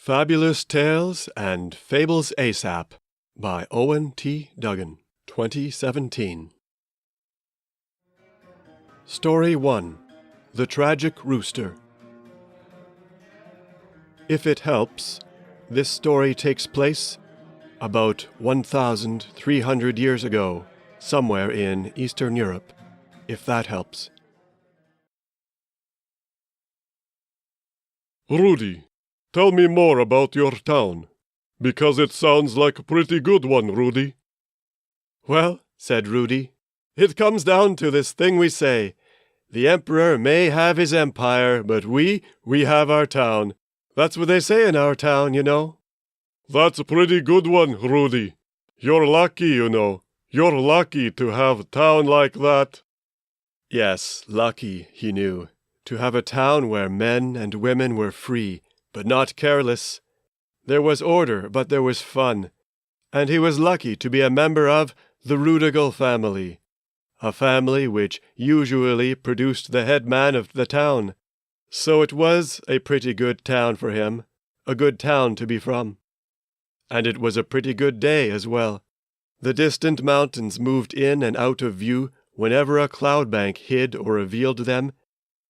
Fabulous Tales and Fables ASAP by Owen T Duggan, 2017. Story 1. The Tragic Rooster. If it helps, this story takes place about 1,300 years ago, somewhere in Eastern Europe, if that helps. Rudy, tell me more about your town, because it sounds like a pretty good one, Rudy. Well, said Rudy, it comes down to this thing we say. The emperor may have his empire, but we have our town. That's what they say in our town, you know. That's a pretty good one, Rudy. You're lucky, you know. You're lucky to have a town like that. Yes, lucky, he knew, to have a town where men and women were free, but not careless. There was order, but there was fun. And he was lucky to be a member of the Rudigal family, a family which usually produced the head man of the town. So it was a pretty good town for him, a good town to be from. And it was a pretty good day as well. The distant mountains moved in and out of view whenever a cloud bank hid or revealed them,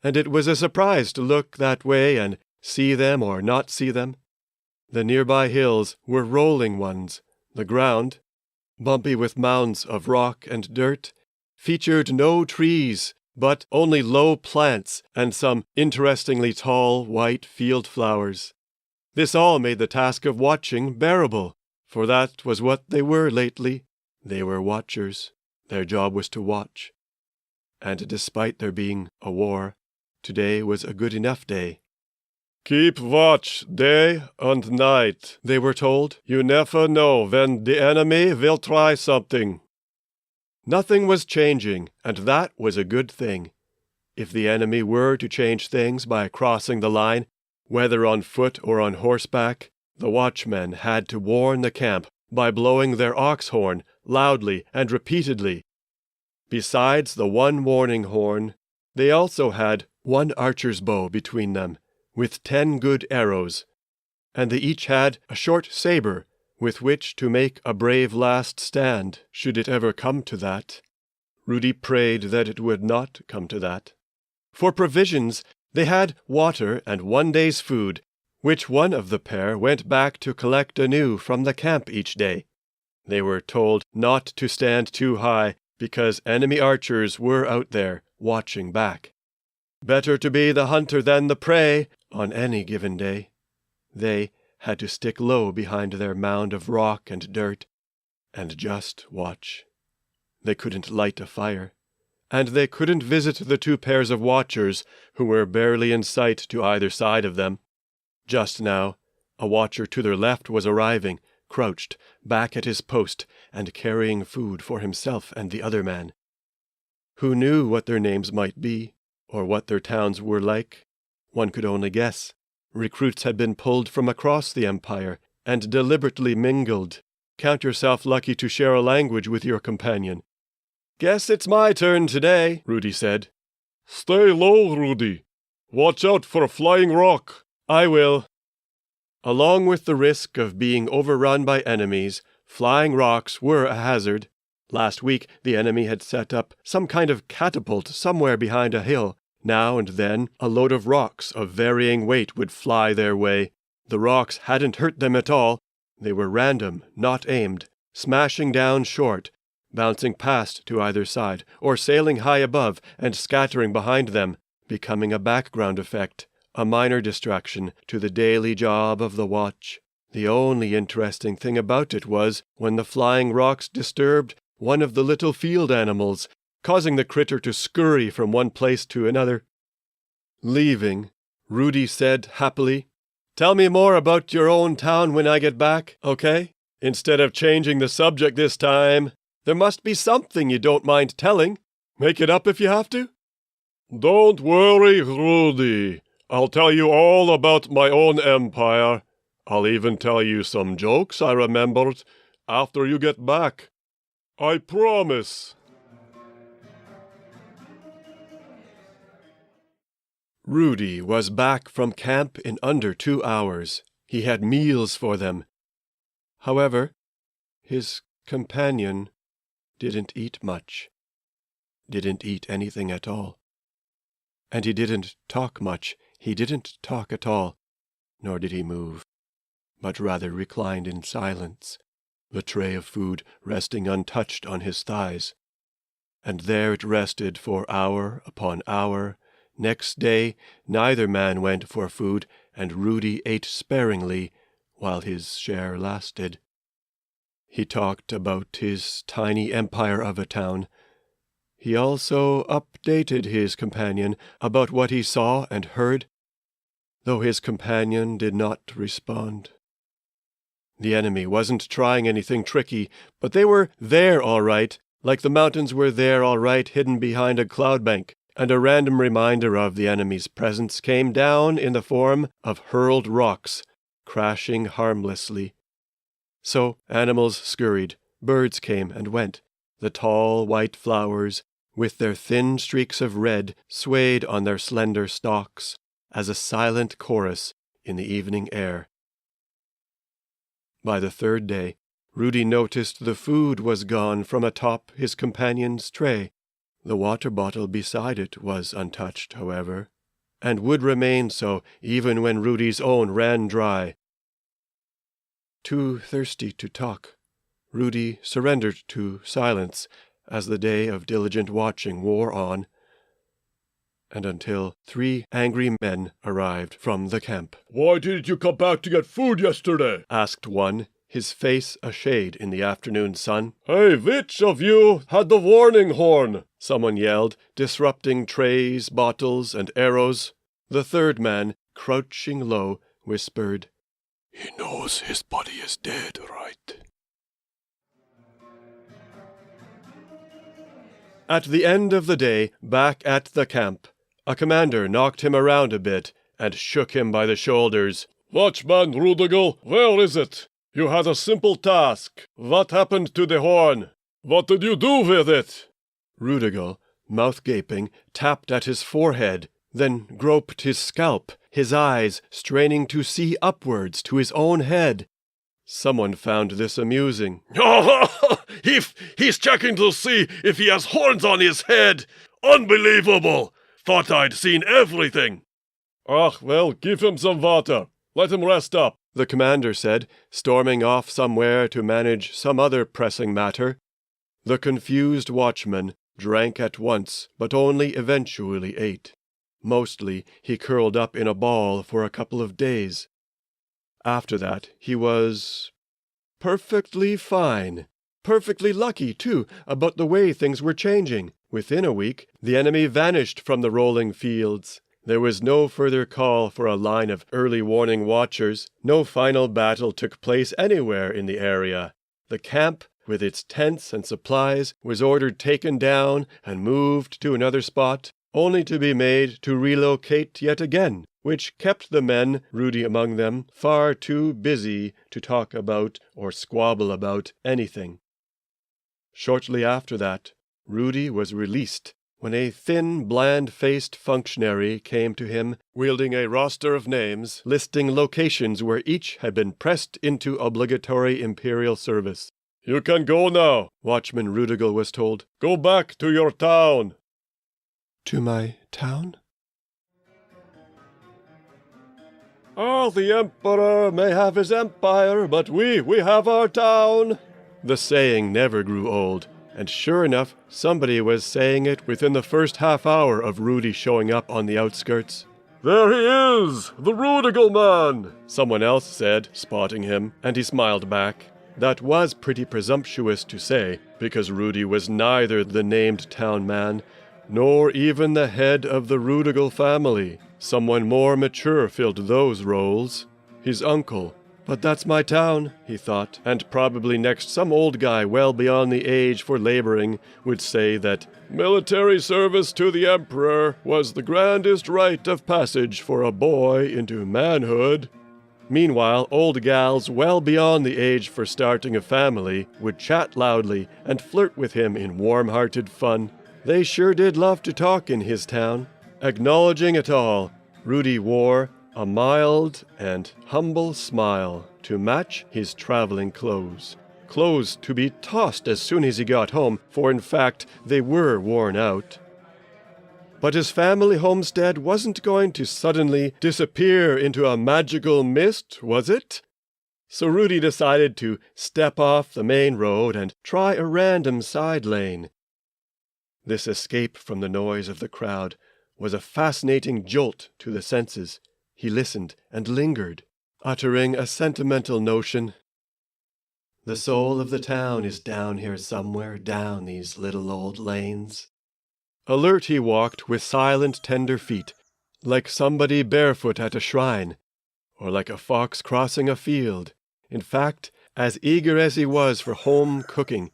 and it was a surprise to look that way and see them or not see them. The nearby hills were rolling ones. The ground, bumpy with mounds of rock and dirt, featured no trees, but only low plants and some interestingly tall white field flowers. This all made the task of watching bearable, for that was what they were lately. They were watchers. Their job was to watch. And despite there being a war, today was a good enough day. Keep watch day and night, they were told. You never know when the enemy will try something. Nothing was changing, and that was a good thing. If the enemy were to change things by crossing the line, whether on foot or on horseback, the watchmen had to warn the camp by blowing their ox horn loudly and repeatedly. Besides the one warning horn, they also had one archer's bow between them, with 10 good arrows, and they each had a short saber with which to make a brave last stand, should it ever come to that. Rudy prayed that it would not come to that. For provisions, they had water and 1 day's food, which one of the pair went back to collect anew from the camp each day. They were told not to stand too high, because enemy archers were out there watching back. Better to be the hunter than the prey on any given day. They had to stick low behind their mound of rock and dirt and just watch. They couldn't light a fire, and they couldn't visit the 2 pairs of watchers who were barely in sight to either side of them. Just now, a watcher to their left was arriving, crouched back at his post and carrying food for himself and the other man. Who knew what their names might be, or what their towns were like? One could only guess. Recruits had been pulled from across the empire and deliberately mingled. Count yourself lucky to share a language with your companion. Guess it's my turn today, Rudy said. Stay low, Rudy. Watch out for a flying rock. I will. Along with the risk of being overrun by enemies, flying rocks were a hazard. Last week, the enemy had set up some kind of catapult somewhere behind a hill. Now and then, a load of rocks of varying weight would fly their way. The rocks hadn't hurt them at all. They were random, not aimed, smashing down short, bouncing past to either side, or sailing high above and scattering behind them, becoming a background effect, a minor distraction to the daily job of the watch. The only interesting thing about it was when the flying rocks disturbed one of the little field animals, causing the critter to scurry from one place to another. Leaving, Rudy said happily, "Tell me more about your own town when I get back, okay? Instead of changing the subject this time, there must be something you don't mind telling. Make it up if you have to." Don't worry, Rudy. I'll tell you all about my own empire. I'll even tell you some jokes I remembered after you get back. I promise. Rudy was back from camp in under 2 hours. He had meals for them. However, his companion didn't eat much, didn't eat anything at all. And he didn't talk much, he didn't talk at all, nor did he move, but rather reclined in silence, the tray of food resting untouched on his thighs. And there it rested for hour upon hour. Next day neither man went for food, and Rudy ate sparingly while his share lasted. He talked about his tiny empire of a town. He also updated his companion about what he saw and heard, though his companion did not respond. The enemy wasn't trying anything tricky, but they were there all right, like the mountains were there all right hidden behind a cloud bank, and a random reminder of the enemy's presence came down in the form of hurled rocks, crashing harmlessly. So animals scurried, birds came and went. The tall white flowers, with their thin streaks of red, swayed on their slender stalks, as a silent chorus in the evening air. By the third day, Rudy noticed the food was gone from atop his companion's tray. The water bottle beside it was untouched, however, and would remain so even when Rudy's own ran dry. Too thirsty to talk, Rudy surrendered to silence as the day of diligent watching wore on, and until 3 angry men arrived from the camp. "Why didn't you come back to get food yesterday?" asked one, his face a shade in the afternoon sun. "Hey, which of you had the warning horn?" someone yelled, disrupting trays, bottles, and arrows. The third man, crouching low, whispered, "He knows his buddy is dead, right?" At the end of the day, back at the camp, a commander knocked him around a bit and shook him by the shoulders. "Watchman Rudiger, where is it? You had a simple task. What happened to the horn? What did you do with it?" Rudiger, mouth gaping, tapped at his forehead, then groped his scalp, his eyes straining to see upwards to his own head. Someone found this amusing. He's checking to see if he has horns on his head. Unbelievable! Thought I'd seen everything. Well, give him some water. Let him rest up, the commander said, storming off somewhere to manage some other pressing matter. The confused watchman drank at once, but only eventually ate. Mostly he curled up in a ball for a couple of days. After that, he was perfectly fine. Perfectly lucky, too, about the way things were changing. Within a week, the enemy vanished from the rolling fields. There was no further call for a line of early warning watchers. No final battle took place anywhere in the area. The camp, with its tents and supplies, was ordered taken down and moved to another spot, only to be made to relocate yet again, which kept the men, Rudy among them, far too busy to talk about or squabble about anything. Shortly after that, Rudy was released when a thin, bland-faced functionary came to him, wielding a roster of names, listing locations where each had been pressed into obligatory imperial service. "You can go now," Watchman Rudiger was told. "Go back to your town." To my town? The Emperor may have his empire, but we have our town. The saying never grew old, and sure enough, somebody was saying it within the first half hour of Rudy showing up on the outskirts. "There he is, the Rudiger man," someone else said, spotting him, and he smiled back. That was pretty presumptuous to say, because Rudy was neither the named town man, nor even the head of the Rudiger family. Someone more mature filled those roles. His uncle. But that's my town, he thought, and probably next some old guy well beyond the age for laboring would say that military service to the Emperor was the grandest rite of passage for a boy into manhood. Meanwhile, old gals well beyond the age for starting a family would chat loudly and flirt with him in warm-hearted fun. They sure did love to talk in his town. Acknowledging it all, Rudy wore, a mild and humble smile to match his traveling clothes. Clothes to be tossed as soon as he got home, for in fact they were worn out. But his family homestead wasn't going to suddenly disappear into a magical mist, was it? So Rudy decided to step off the main road and try a random side lane. This escape from the noise of the crowd was a fascinating jolt to the senses. He listened and lingered, uttering a sentimental notion. The soul of the town is down here somewhere, down these little old lanes. Alert he walked with silent, tender feet, like somebody barefoot at a shrine, or like a fox crossing a field. In fact, as eager as he was for home cooking,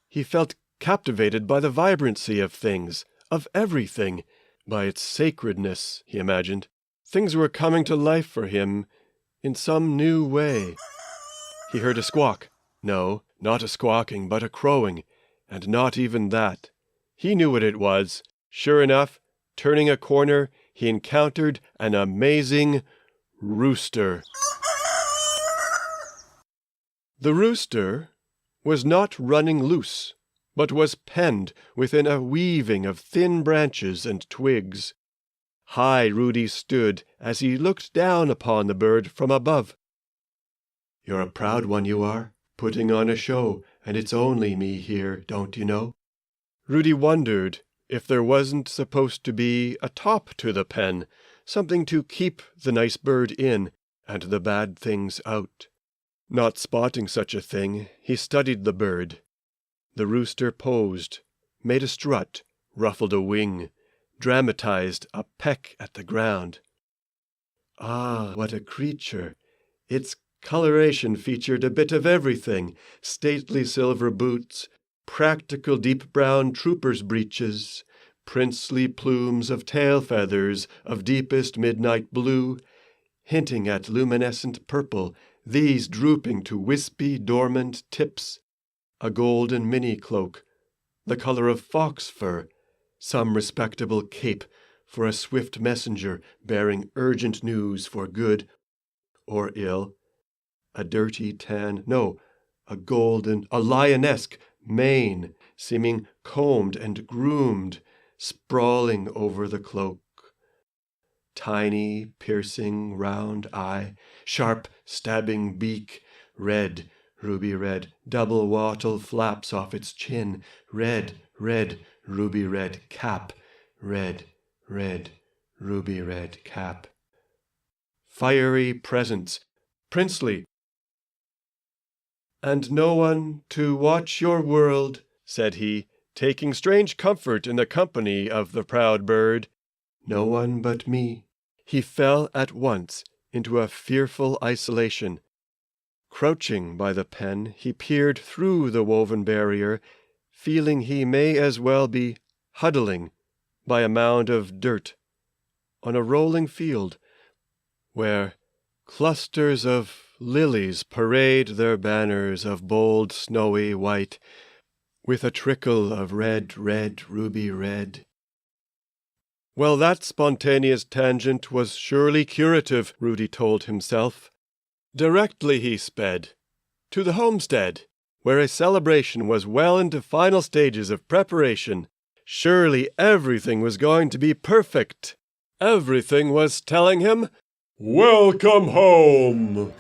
he felt captivated by the vibrancy of things, of everything, by its sacredness, he imagined. Things were coming to life for him in some new way. He heard a squawk. No, not a squawking, but a crowing, and not even that. He knew what it was. Sure enough, turning a corner, he encountered an amazing rooster. The rooster was not running loose, but was penned within a weaving of thin branches and twigs. High Rudy stood as he looked down upon the bird from above. "You're a proud one, you are, putting on a show, and it's only me here, don't you know?" Rudy wondered if there wasn't supposed to be a top to the pen, something to keep the nice bird in and the bad things out. Not spotting such a thing, he studied the bird. The rooster posed, made a strut, ruffled a wing, dramatized a peck at the ground. Ah, what a creature! Its coloration featured a bit of everything: stately silver boots, practical deep brown trooper's breeches, princely plumes of tail feathers of deepest midnight blue, hinting at luminescent purple, these drooping to wispy, dormant tips, a golden mini-cloak, the color of fox fur, some respectable cape for a swift messenger bearing urgent news for good or ill, a dirty tan, no, a golden, a lionesque mane, seeming combed and groomed, sprawling over the cloak. Tiny, piercing, round eye, sharp, stabbing beak, red, ruby red, double wattle flaps off its chin, red, ruby red cap, red, ruby red cap. Fiery presence, princely. "And no one to watch your world," said he, taking strange comfort in the company of the proud bird. "No one but me." He fell at once into a fearful isolation. Crouching by the pen, he peered through the woven barrier, feeling he may as well be huddling by a mound of dirt on a rolling field, where clusters of lilies parade their banners of bold snowy white, with a trickle of red, ruby red. Well, that spontaneous tangent was surely curative, Rudy told himself. Directly he sped to the homestead, where a celebration was well into final stages of preparation. Surely everything was going to be perfect. Everything was telling him, "Welcome home!"